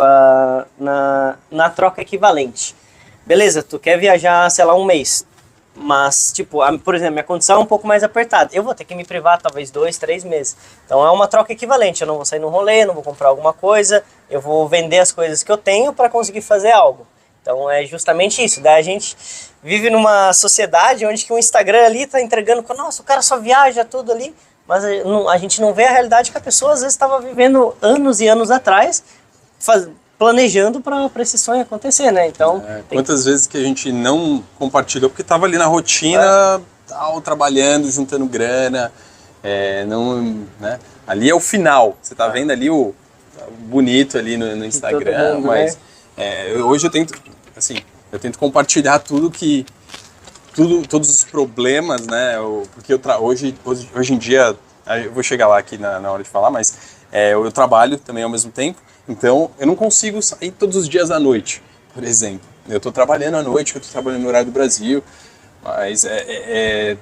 na troca equivalente. Beleza, tu quer viajar, sei lá, um mês, mas, tipo, por exemplo, minha condição é um pouco mais apertada. Eu vou ter que me privar talvez 2, 3 meses. Então é uma troca equivalente. Eu não vou sair num rolê, não vou comprar alguma coisa, eu vou vender as coisas que eu tenho para conseguir fazer algo. Então é justamente isso. Daí a gente vive numa sociedade onde que o Instagram ali tá entregando, nossa, o cara só viaja tudo ali, mas a gente não vê a realidade que a pessoa às vezes estava vivendo anos e anos atrás, planejando para esse sonho acontecer, né? Então quantas vezes que a gente não compartilhou porque estava ali na rotina, trabalhando, juntando grana, né? Ali é o final. Você tá vendo ali o bonito ali no Instagram, mundo, mas hoje eu tento compartilhar todos os problemas, né? Porque hoje em dia, eu vou chegar lá aqui na hora de falar, mas eu trabalho também ao mesmo tempo. Então, eu não consigo sair todos os dias à noite, por exemplo. Eu estou trabalhando à noite, eu estou trabalhando no horário do Brasil, mas é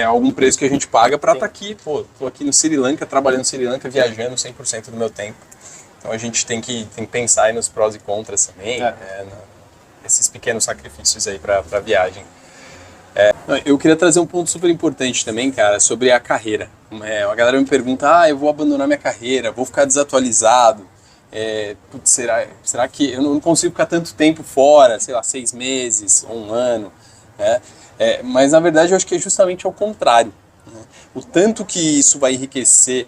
algum preço que a gente paga para estar aqui. Pô, estou aqui no Sri Lanka, trabalhando no Sri Lanka, viajando 100% do meu tempo. Então, a gente tem que pensar aí nos prós e contras também, esses pequenos sacrifícios aí para a viagem. Eu queria trazer um ponto super importante também, cara, sobre a carreira. A galera me pergunta, eu vou abandonar minha carreira, vou ficar desatualizado. Será que eu não consigo ficar tanto tempo fora, sei lá, 6 meses ou 1 ano, né? Mas na verdade eu acho que é justamente ao contrário, né? O tanto que isso vai enriquecer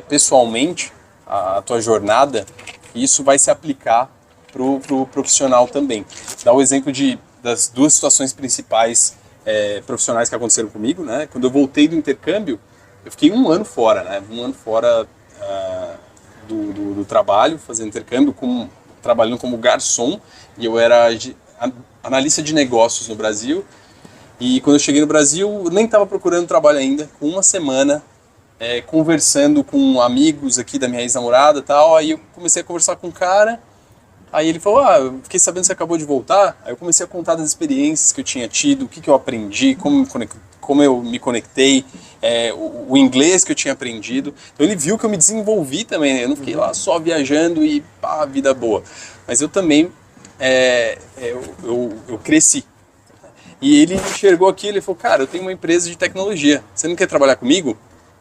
pessoalmente a tua jornada, isso vai se aplicar pro profissional também. Dá o exemplo de das duas situações principais profissionais que aconteceram comigo, né? Quando eu voltei do intercâmbio, eu fiquei um ano fora, né? Um ano fora do trabalho, fazendo intercâmbio, trabalhando como garçom, e eu era analista de negócios no Brasil. E quando eu cheguei no Brasil, eu nem estava procurando trabalho ainda, com uma semana, conversando com amigos aqui da minha ex-namorada e tal, aí eu comecei a conversar com um cara, aí ele falou, eu fiquei sabendo que você acabou de voltar, aí eu comecei a contar das experiências que eu tinha tido, o que eu aprendi, como eu me conectei, o inglês que eu tinha aprendido. Então ele viu que eu me desenvolvi também, né? Eu não fiquei lá só viajando e pá, vida boa. Mas eu também, eu cresci. E ele enxergou aquilo e falou, cara, eu tenho uma empresa de tecnologia, você não quer trabalhar comigo?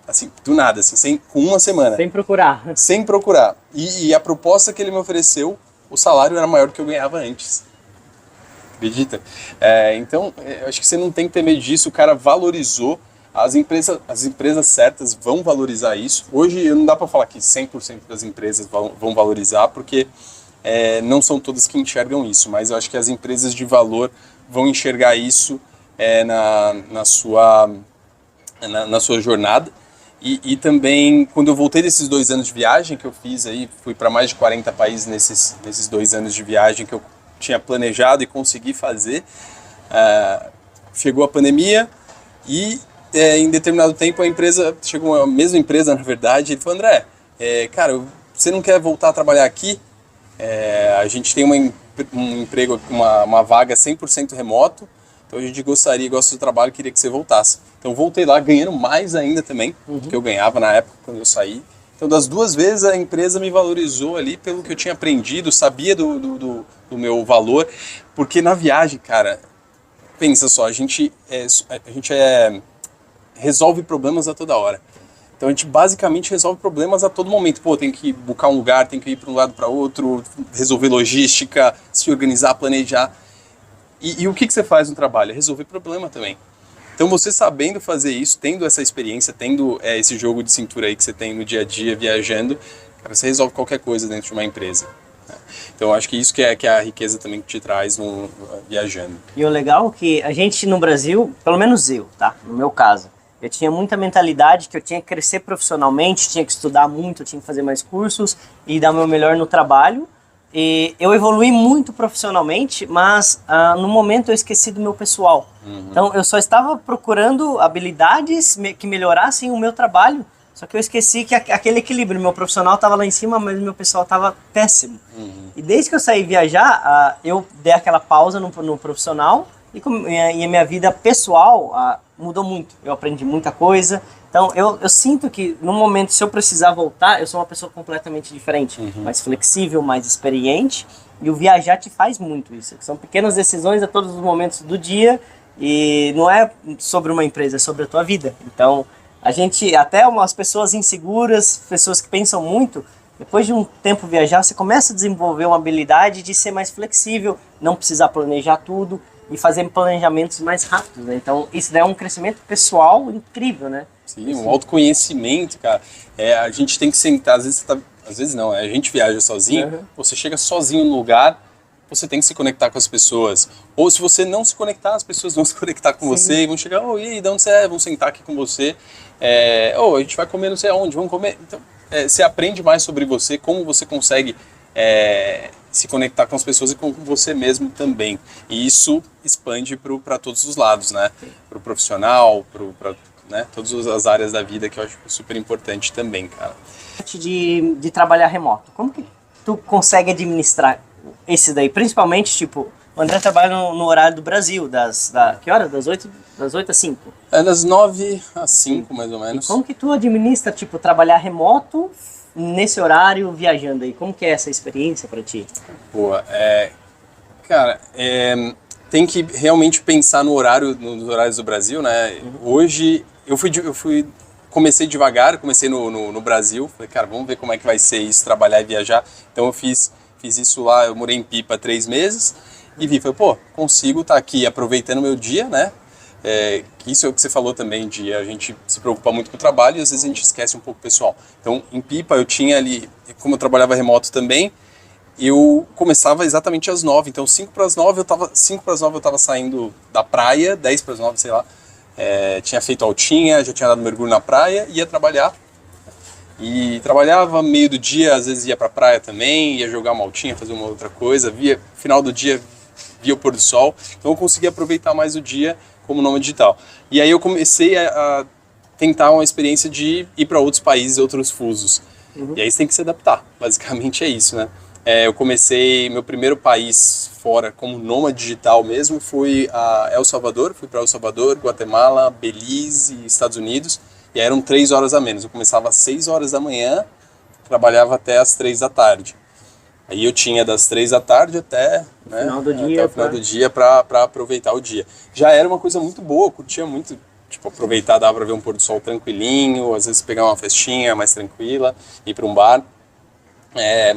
Assim, do nada, assim, com uma semana. Sem procurar. Sem procurar. E a proposta que ele me ofereceu, o salário era maior do que eu ganhava antes. Acredita? Então, eu acho que você não tem que ter medo disso, o cara valorizou, as empresas certas vão valorizar isso. Hoje não dá para falar que 100% das empresas vão valorizar, porque não são todas que enxergam isso, mas eu acho que as empresas de valor vão enxergar isso na sua jornada. E também, quando eu voltei desses 2 anos de viagem que eu fiz aí, fui para mais de 40 países nesses 2 anos de viagem que eu tinha planejado e consegui fazer. Chegou a pandemia e em determinado tempo chegou a mesma empresa, na verdade, ele falou, André, cara, você não quer voltar a trabalhar aqui? A gente tem um emprego, uma vaga 100% remoto, então a gente gosta do trabalho, queria que você voltasse. Então voltei lá ganhando mais ainda também do que eu ganhava na época quando eu saí. Então das 2 vezes a empresa me valorizou ali pelo que eu tinha aprendido, sabia do meu valor, porque na viagem, cara, pensa só, a gente resolve problemas a toda hora. Então a gente basicamente resolve problemas a todo momento. Pô, tem que buscar um lugar, tem que ir para um lado para outro, resolver logística, se organizar, planejar. E o que você faz no trabalho? É resolver problema também. Então você sabendo fazer isso, tendo essa experiência, tendo esse jogo de cintura aí que você tem no dia a dia, viajando, cara, você resolve qualquer coisa dentro de uma empresa. Né? Então eu acho que isso que é a riqueza também que te traz viajando. E o legal é que a gente no Brasil, pelo menos eu, tá? No meu caso, eu tinha muita mentalidade que eu tinha que crescer profissionalmente, tinha que estudar muito, tinha que fazer mais cursos e dar o meu melhor no trabalho. E eu evolui muito profissionalmente, mas no momento eu esqueci do meu pessoal. Então eu só estava procurando habilidades que melhorassem o meu trabalho, só que eu esqueci que aquele equilíbrio, meu profissional estava lá em cima, mas o meu pessoal estava péssimo. E desde que eu saí viajar, eu dei aquela pausa no profissional e a minha vida pessoal mudou muito. Eu aprendi muita coisa. Então, eu sinto que, no momento, se eu precisar voltar, eu sou uma pessoa completamente diferente. Mais flexível, mais experiente. E o viajar te faz muito isso. São pequenas decisões a todos os momentos do dia. E não é sobre uma empresa, é sobre a tua vida. Então, até umas pessoas inseguras, pessoas que pensam muito, depois de um tempo viajar, você começa a desenvolver uma habilidade de ser mais flexível, não precisar planejar tudo e fazer planejamentos mais rápidos, né? Então, isso daí é um crescimento pessoal incrível, né? Sim, um autoconhecimento, cara. A gente tem que sentar, às vezes não, a gente viaja sozinho, você chega sozinho no lugar, você tem que se conectar com as pessoas. Ou se você não se conectar, as pessoas vão se conectar com você e vão chegar, e aí, de onde você é? Vão sentar aqui com você. A gente vai comer não sei aonde, vamos comer. Então, você aprende mais sobre você, como você consegue se conectar com as pessoas e com você mesmo também. E isso expande para todos os lados, né? Para o profissional, para né? Todas as áreas da vida, que eu acho super importante também, cara. De trabalhar remoto, como que tu consegue administrar esse daí? Principalmente, tipo, o André trabalha no horário do Brasil, que hora? Das 8 às 5? Das 9 às 5, mais ou menos. E como que tu administra, tipo, trabalhar remoto nesse horário, viajando aí? Como que é essa experiência pra ti? Boa, cara, tem que realmente pensar nos horários do Brasil, né? Hoje, comecei devagar, comecei no Brasil, falei, cara, vamos ver como é que vai ser isso, trabalhar e viajar. Então eu fiz isso lá, eu morei em Pipa 3 meses e falei, pô, consigo estar aqui aproveitando o meu dia, né? Isso é o que você falou também, de a gente se preocupar muito com o trabalho e às vezes a gente esquece um pouco o pessoal. Então, em Pipa eu tinha ali, como eu trabalhava remoto também, eu começava exatamente às 9, então 5 para as 9 eu estava saindo da praia, 10 para as 9, sei lá, tinha feito altinha, já tinha dado mergulho na praia, ia trabalhar, e trabalhava meio do dia, às vezes ia pra praia também, ia jogar uma altinha, fazer uma outra coisa, final do dia via o pôr do sol, então eu conseguia aproveitar mais o dia como nômade digital. E aí eu comecei a tentar uma experiência de ir para outros países, outros fusos. E aí você tem que se adaptar, basicamente é isso, né? Eu comecei, meu primeiro país fora como nômade digital mesmo foi a El Salvador, fui para El Salvador, Guatemala, Belize e Estados Unidos, e aí eram 3 horas a menos. Eu começava às 6 horas da manhã, trabalhava até às 3 da tarde. Aí eu tinha das 3 da tarde até, né, final do dia, até o final do dia para aproveitar o dia. Já era uma coisa muito boa, eu curtia muito, tipo, aproveitar, dava para ver um pôr do sol tranquilinho, às vezes pegar uma festinha mais tranquila, ir para um bar.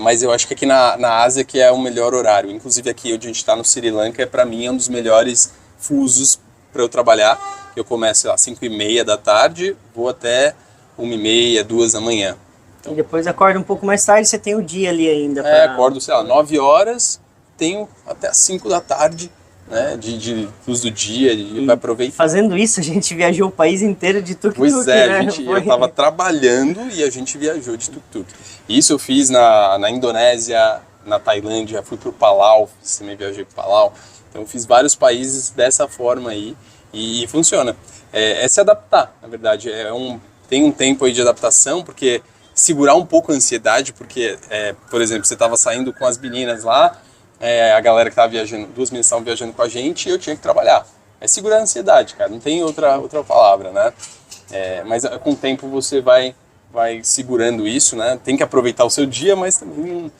Mas eu acho que aqui na Ásia que é o melhor horário. Inclusive aqui onde a gente está no Sri Lanka, para mim é um dos melhores fusos para eu trabalhar. Eu começo, sei lá, 5h30 da tarde, vou até 1h30, 2 da manhã. Então, e depois acorda um pouco mais tarde, você tem o dia ali ainda. Acordo, sei lá, 9 horas, tenho até as 5 da tarde, né, de luz do dia, vai aproveitar. Fazendo isso, a gente viajou o país inteiro de tuk-tuk. Pois é, eu estava trabalhando e a gente viajou de tuk-tuk. Isso eu fiz na Indonésia, na Tailândia, fui para o Palau, também viajei para o Palau. Então eu fiz vários países dessa forma aí e funciona. É se adaptar, na verdade. Tem um tempo aí de adaptação, porque segurar um pouco a ansiedade, porque, por exemplo, você estava saindo com as meninas lá, a galera que estava viajando, 2 meninas estavam viajando com a gente e eu tinha que trabalhar. É segurar a ansiedade, cara, não tem outra palavra, né? Mas com o tempo você vai segurando isso, né? Tem que aproveitar o seu dia, mas também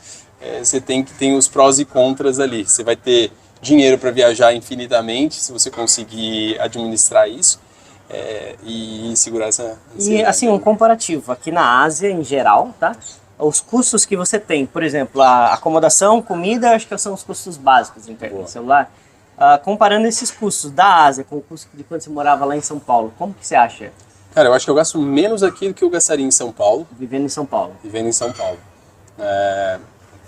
você tem os prós e contras ali. Você vai ter dinheiro para viajar infinitamente, se você conseguir administrar isso. E segurar essa ansiedade. E assim, um comparativo, aqui na Ásia em geral, tá? Os custos que você tem, por exemplo, a acomodação, comida, acho que são os custos básicos, internet, celular. Comparando esses custos da Ásia com o custo de quando você morava lá em São Paulo, como que você acha? Cara, eu acho que eu gasto menos aqui do que eu gastaria em São Paulo. Vivendo em São Paulo. Vivendo em São Paulo.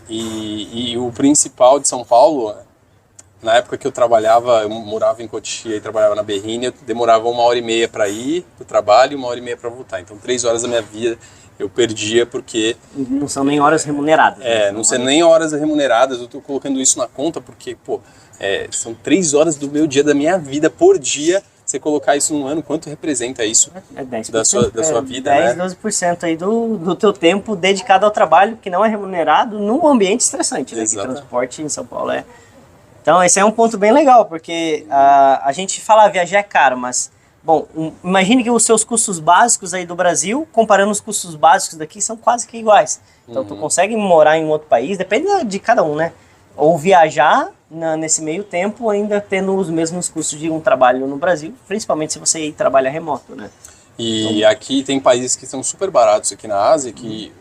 E o principal de São Paulo, na época que eu trabalhava, eu morava em Cotia e trabalhava na Berrini, eu demorava 1h30 para ir para o trabalho e 1h30 para voltar. Então 3 horas da minha vida eu perdia porque... Não são nem horas remuneradas. Não são nem horas remuneradas, eu estou colocando isso na conta porque, são 3 horas do meu dia, da minha vida por dia. Você colocar isso num ano, quanto representa isso 10%, da sua vida, 10, né? 12% aí do teu tempo dedicado ao trabalho que não é remunerado num ambiente estressante, né? Que transporte em São Paulo é... Então esse é um ponto bem legal, porque a gente fala viajar é caro, mas... Bom, imagine que os seus custos básicos aí do Brasil, comparando os custos básicos daqui, são quase que iguais. Então tu consegue morar em outro país, depende de cada um, né? Ou viajar nesse meio tempo ainda tendo os mesmos custos de um trabalho no Brasil, principalmente se você trabalha remoto, né? E aqui tem países que são super baratos aqui na Ásia, que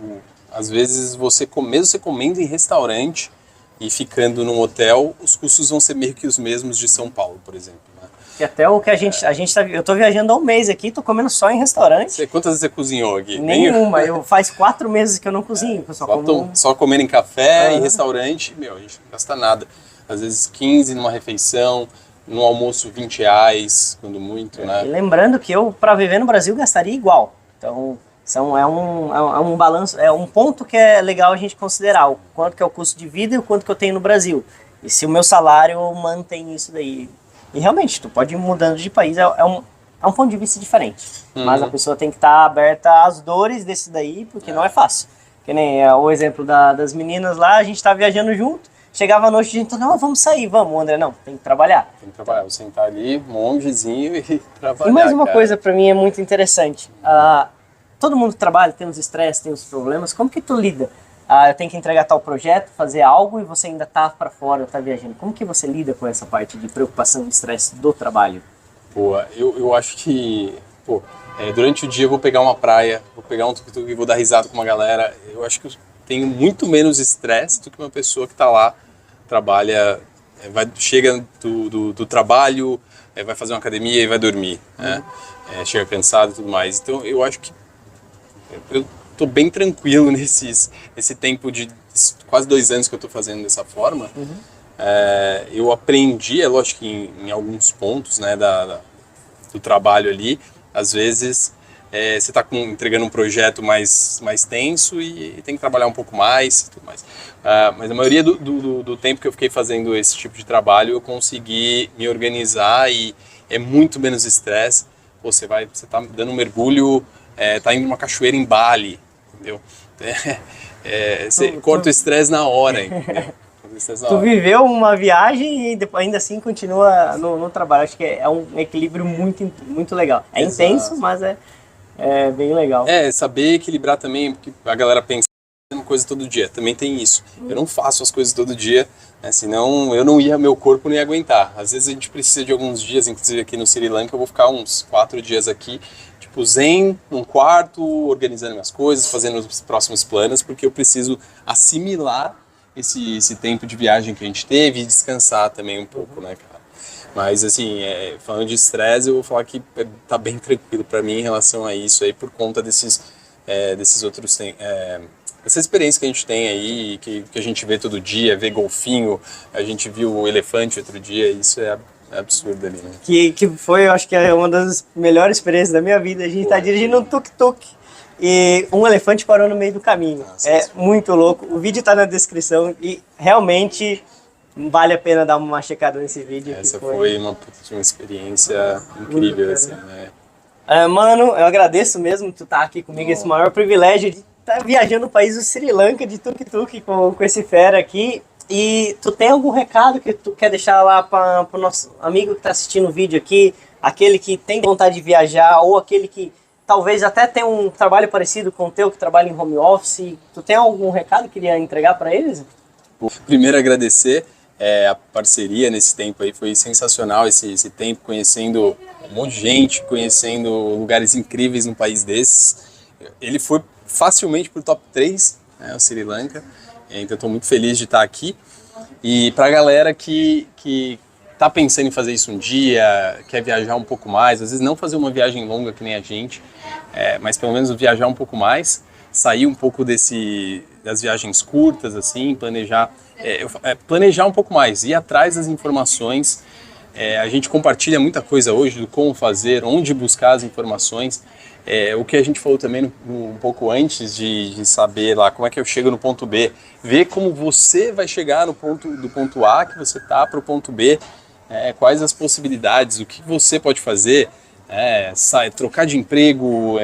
às vezes mesmo você comendo em restaurante e ficando num hotel, os custos vão ser meio que os mesmos de São Paulo, por exemplo, né? Que até o que a gente tá, eu tô viajando há um mês aqui, tô comendo só em restaurante. Quantas vezes você cozinhou aqui? Nenhuma, faz 4 meses que eu não cozinho. Só comendo em café, em restaurante, a gente não gasta nada. Às vezes 15 numa refeição, no almoço R$20, quando muito, né? E lembrando que eu, para viver no Brasil, gastaria igual. Então, é um balanço, é um ponto que é legal a gente considerar, o quanto que é o custo de vida e o quanto que eu tenho no Brasil. E se o meu salário mantém isso daí. E realmente, tu pode ir mudando de país, é um ponto de vista diferente. Mas a pessoa tem que estar aberta às dores desse daí, porque não é fácil. Que nem o exemplo das meninas lá, a gente tá viajando junto, chegava à noite e a gente falou, não, vamos sair, vamos. André, não, tem que trabalhar. Tem que trabalhar, vou sentar ali, mongezinho e trabalhar. E mais uma coisa pra mim é muito interessante. Todo mundo trabalha, tem os estresses, tem os problemas, como que tu lida? Eu tenho que entregar tal projeto, fazer algo e você ainda tá para fora, tá viajando. Como que você lida com essa parte de preocupação e estresse do trabalho? Eu acho que, durante o dia eu vou pegar uma praia, vou pegar um tuk-tuk e vou dar risada com uma galera. Eu acho que eu tenho muito menos estresse do que uma pessoa que tá lá, trabalha, chega do trabalho, vai fazer uma academia e vai dormir, né? Chega cansado e tudo mais. Então eu acho que eu tô bem tranquilo nesse tempo de quase 2 anos que eu estou fazendo dessa forma, eu aprendi, é lógico que em alguns pontos, né, do trabalho ali, às vezes você está entregando um projeto mais tenso e tem que trabalhar um pouco mais e tudo mais. Mas a maioria do tempo que eu fiquei fazendo esse tipo de trabalho, eu consegui me organizar e é muito menos estresse. Você está dando um mergulho, está indo numa cachoeira em Bali, entendeu? Você corta o estresse na hora, entendeu? Tu viveu uma viagem e ainda assim continua no trabalho. Acho que é um equilíbrio muito legal. É Exato. intenso, mas é bem legal. Saber equilibrar também, porque a galera pensa fazendo coisa todo dia. Também tem isso. Eu não faço as coisas todo dia, né, senão meu corpo não ia aguentar. Às vezes a gente precisa de alguns dias, inclusive aqui no Sri Lanka eu vou ficar uns 4 dias aqui, tipo zen, num quarto, organizando minhas coisas, fazendo os próximos planos, porque eu preciso assimilar esse tempo de viagem que a gente teve e descansar também um pouco, né, cara? Mas, assim, falando de estresse, eu vou falar que tá bem tranquilo para mim em relação a isso aí, por conta desses outros... essa experiência que a gente tem aí, que a gente vê todo dia, vê golfinho, a gente viu o elefante outro dia, isso é absurdo ali, né? Que foi, eu acho que é uma das melhores experiências da minha vida. A gente tá dirigindo um tuk-tuk e um elefante parou no meio do caminho. Nossa, muito louco. O vídeo tá na descrição e realmente vale a pena dar uma checada nesse vídeo. Essa foi uma experiência incrível, assim, né? Mano, eu agradeço mesmo tu estar aqui comigo, esse maior privilégio de estar viajando no país do Sri Lanka de tuk-tuk com esse fera aqui. E tu tem algum recado que tu quer deixar lá para o nosso amigo que está assistindo o vídeo aqui, aquele que tem vontade de viajar ou aquele que talvez até tenha um trabalho parecido com o teu, que trabalha em home office? Tu tem algum recado que queria entregar para eles? Primeiro, agradecer a parceria nesse tempo aí, foi sensacional esse tempo, conhecendo um monte de gente, conhecendo lugares incríveis num país desses. Ele foi facilmente pro top 3, né, o Sri Lanka, então estou muito feliz de estar aqui. E para a galera que tá pensando em fazer isso um dia, quer viajar um pouco mais, às vezes não fazer uma viagem longa que nem a gente, mas pelo menos viajar um pouco mais, sair um pouco das viagens curtas, assim, planejar um pouco mais, ir atrás das informações. A gente compartilha muita coisa hoje do como fazer, onde buscar as informações. O que a gente falou também um pouco antes de saber lá como é que eu chego no ponto B, ver como você vai chegar do ponto A que você tá para o ponto B, quais as possibilidades, o que você pode fazer, trocar de emprego,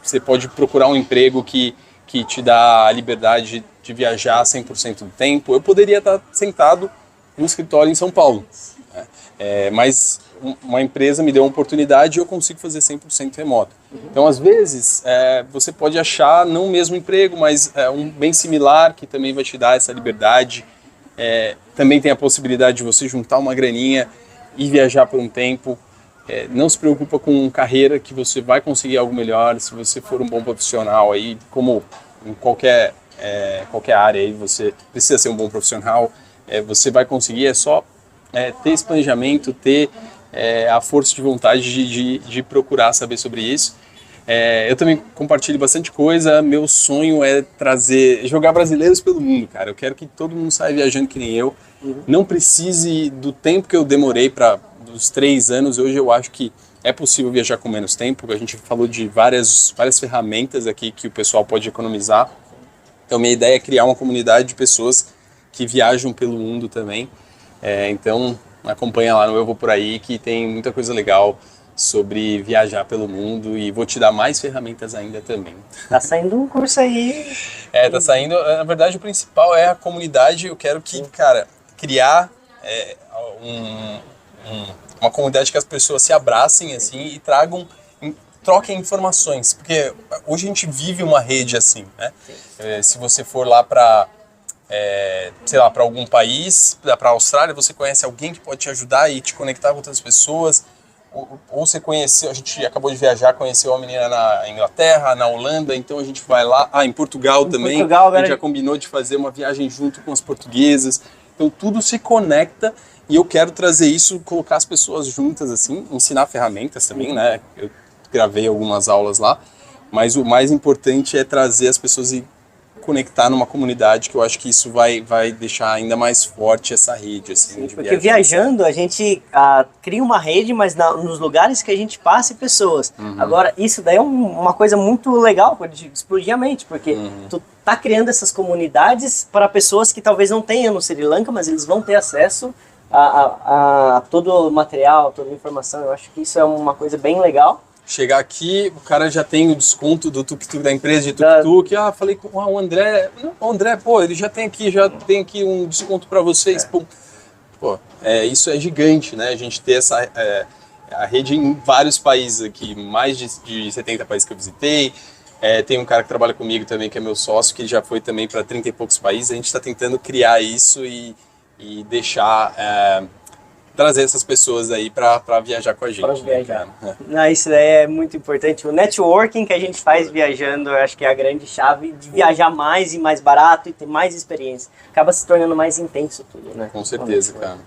você pode procurar um emprego que te dá a liberdade de viajar 100% do tempo. Eu poderia estar sentado no escritório em São Paulo, mas uma empresa me deu uma oportunidade e eu consigo fazer 100% remoto. Então, às vezes, você pode achar não o mesmo emprego, mas um bem similar, que também vai te dar essa liberdade. Também tem a possibilidade de você juntar uma graninha e viajar por um tempo. Não se preocupa com carreira, que você vai conseguir algo melhor se você for um bom profissional. Aí, como em qualquer área, aí você precisa ser um bom profissional, você vai conseguir, é só ter esse planejamento, ter a força de vontade de procurar saber sobre isso. Eu também compartilho bastante coisa. Meu sonho é jogar brasileiros pelo mundo, cara. Eu quero que todo mundo saia viajando que nem eu. Não precise do tempo que eu demorei dos 3 anos. Hoje eu acho que é possível viajar com menos tempo. A gente falou de várias ferramentas aqui que o pessoal pode economizar. Então minha ideia é criar uma comunidade de pessoas que viajam pelo mundo também. Então acompanha lá no Eu Vou Por Aí, que tem muita coisa legal sobre viajar pelo mundo e vou te dar mais ferramentas ainda também. Tá saindo um curso aí. Tá saindo. Na verdade, o principal é a comunidade. Eu quero criar uma comunidade que as pessoas se abracem assim e troquem informações, porque hoje a gente vive uma rede assim, né? Se você for lá para para algum país, para a Austrália, você conhece alguém que pode te ajudar e te conectar com outras pessoas. Ou você conheceu, a gente acabou de viajar, conheceu uma menina na Inglaterra, na Holanda, então a gente vai lá, em Portugal também, a gente já combinou de fazer uma viagem junto com as portuguesas, então tudo se conecta e eu quero trazer isso, colocar as pessoas juntas assim, ensinar ferramentas também, né, eu gravei algumas aulas lá, mas o mais importante é trazer as pessoas e conectar numa comunidade, que eu acho que isso vai deixar ainda mais forte essa rede, assim, Sim, de porque viajando a gente cria uma rede, mas nos lugares que a gente passa e pessoas. Agora, isso daí é uma coisa muito legal de explodir a mente, porque tu tá criando essas comunidades para pessoas que talvez não tenham no Sri Lanka, mas eles vão ter acesso a todo o material, toda a informação. Eu acho que isso é uma coisa bem legal. Chegar aqui, o cara já tem o desconto do tuk-tuk da empresa de tuk-tuk. Falei com o André. O André, pô, ele já tem aqui um desconto para vocês. Pô, isso é gigante, né? A gente ter a rede em vários países aqui, mais de 70 países que eu visitei. Tem um cara que trabalha comigo também, que é meu sócio, que já foi também para 30 e poucos países. A gente está tentando criar isso e deixar... trazer essas pessoas aí para viajar com a gente. Para viajar. Isso daí é muito importante. O networking que a gente faz viajando, eu acho que é a grande chave de viajar mais e mais barato e ter mais experiência. Acaba se tornando mais intenso tudo, né? Com certeza, cara.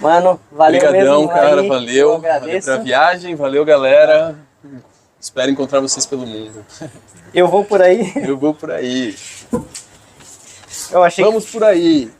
Mano, valeu. Obrigadão, mesmo, cara, aí. valeu. Valeu pra viagem, valeu, galera. Espero encontrar vocês pelo mundo. Eu vou por aí. Eu vou por aí. Eu achei Vamos por aí.